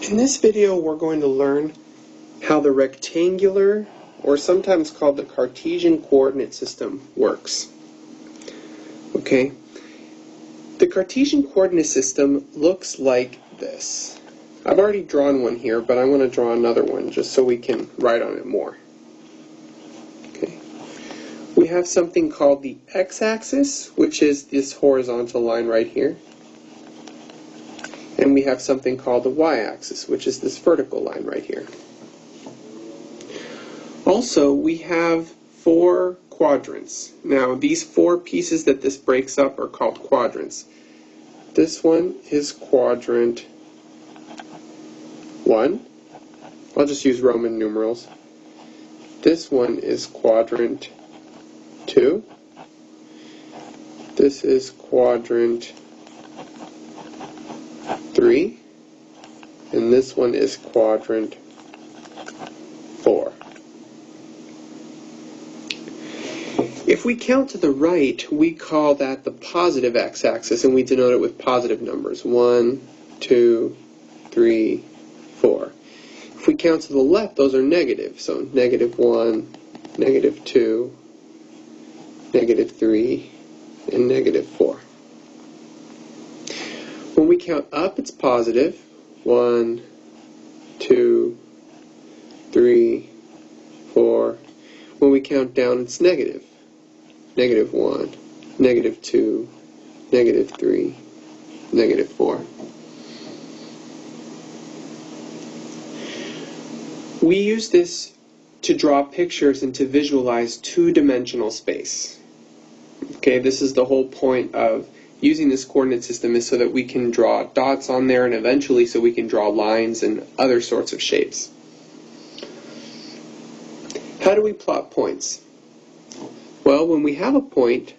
In this video, we're going to learn how the rectangular, or sometimes called the Cartesian coordinate system, works. Okay? The Cartesian coordinate system looks like this. I've already drawn one here, but I want to draw another one just so we can write on it more. Okay. We have something called the x-axis, which is this horizontal line right here. And we have something called the y-axis, which is this vertical line right here. Also, we have 4 quadrants. Now, these 4 pieces that this breaks up are called quadrants. This one is quadrant 1. I'll just use Roman numerals. This one is quadrant 2. This is quadrant 3, and this one is quadrant 4. If we count to the right, we call that the positive x-axis, and we denote it with positive numbers. 1, 2, 3, 4. If we count to the left, those are negative, so -1, -2, -3, and -4. When we count up, it's positive. 1, 2, 3, 4. When we count down, it's negative. -1, -2, -3, -4. We use this to draw pictures and to visualize two-dimensional space. Okay, this is the whole point of using this coordinate system, is so that we can draw dots on there, and eventually so we can draw lines and other sorts of shapes. How do we plot points? Well, when we have a point,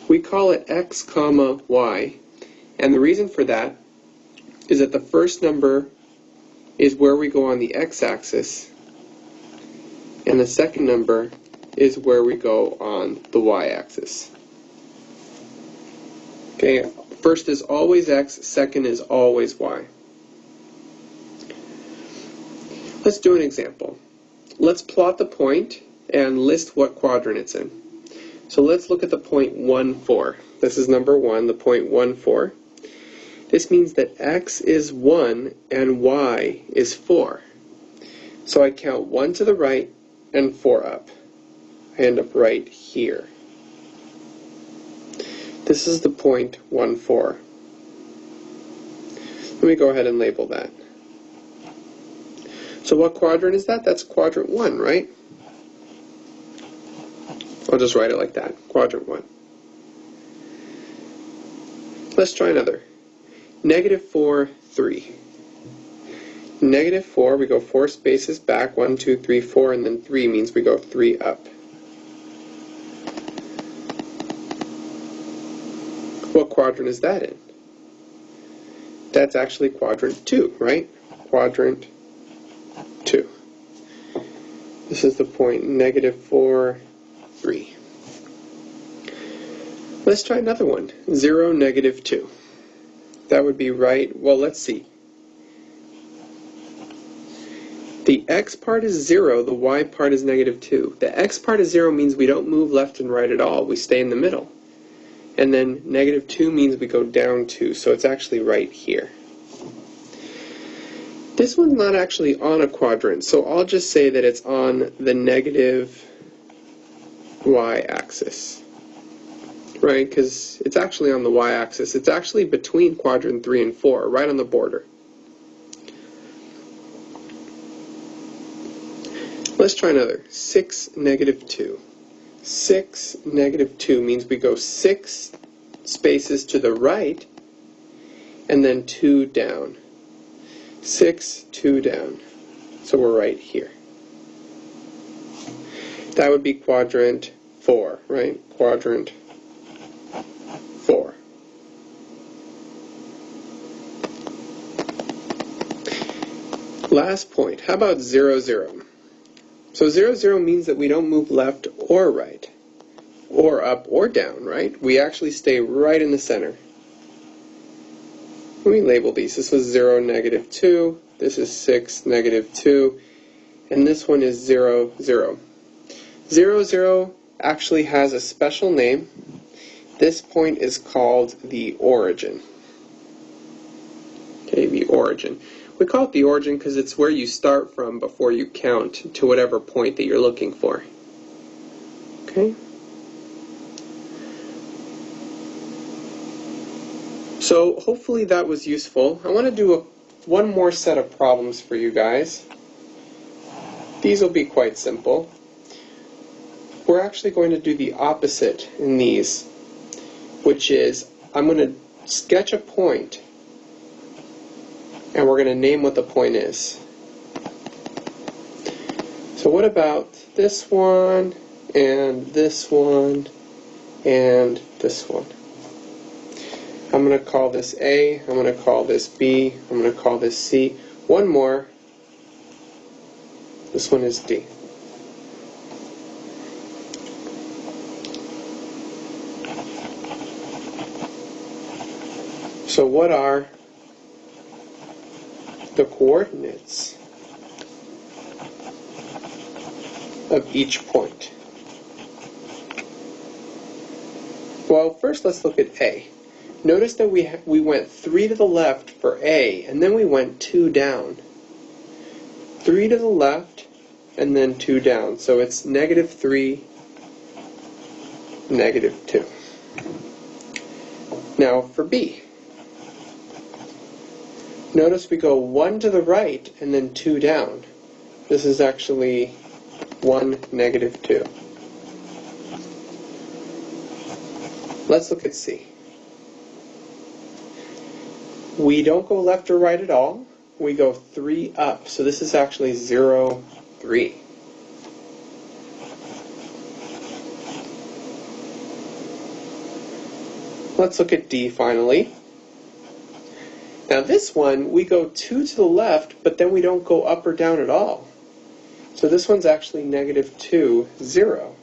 we call it x comma y, and the reason for that is that the first number is where we go on the x-axis, and the second number is where we go on the y-axis. Okay, first is always x, second is always y. Let's do an example. Let's plot the point and list what quadrant it's in. So let's look at the point 1, 4. This is number 1, the point 1, 4. This means that x is 1 and y is 4. So I count 1 to the right and 4 up. I end up right here. This is the point 1, 4. Let me go ahead and label that. So what quadrant is that? That's quadrant 1, right? I'll just write it like that, quadrant 1. Let's try another. -4, 3. -4, we go 4 spaces back, 1, 2, 3, 4, and then 3 means we go 3 up. What quadrant is that in? That's actually quadrant 2, right? Quadrant 2. This is the point -4, 3. Let's try another one. 0, -2. That would be right, well, let's see. The x part is 0, the y part is -2. The x part is 0 means we don't move left and right at all, we stay in the middle. And then -2 means we go down 2, so it's actually right here. This one's not actually on a quadrant, so I'll just say that it's on the negative y-axis. Right, because it's actually on the y-axis. It's actually between quadrant 3 and 4, right on the border. Let's try another. 6, -2. 6, -2 means we go 6 spaces to the right and then 2 down. 6, 2 down. So we're right here. That would be quadrant 4, right? Quadrant 4. Last point. How about 0, 0? So 0, 0 means that we don't move left or right, or up or down, right? We actually stay right in the center. let me label these. This was 0, negative 2. This is 6, negative 2. And this one is 0, 0. 0, 0 actually has a special name. This point is called the origin. Okay, the origin. We call it the origin because it's where you start from before you count to whatever point that you're looking for. Okay? So hopefully that was useful. I want to do one more set of problems for you guys. These will be quite simple. We're actually going to do the opposite in these, which is I'm going to sketch a point and we're going to name what the point is. So what about this one and this one and this one? I'm going to call this A, I'm going to call this B, I'm going to call this C. One more. This one is D. So what are the coordinates of each point? Well, first let's look at A. Notice that we went 3 to the left for A, and then we went 2 down. 3 to the left, and then 2 down. So it's negative 3, negative 2. Now for B. Notice we go 1 to the right and then 2 down. This is actually 1, negative 2. Let's look at C. We don't go left or right at all. We go 3 up. So this is actually 0, 3. Let's look at D finally. Now this one, we go 2 to the left, but then we don't go up or down at all. So this one's actually negative 2, 0.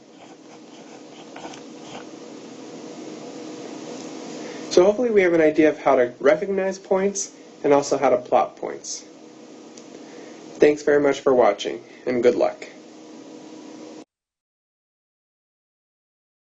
So hopefully we have an idea of how to recognize points and also how to plot points. Thanks very much for watching, and good luck.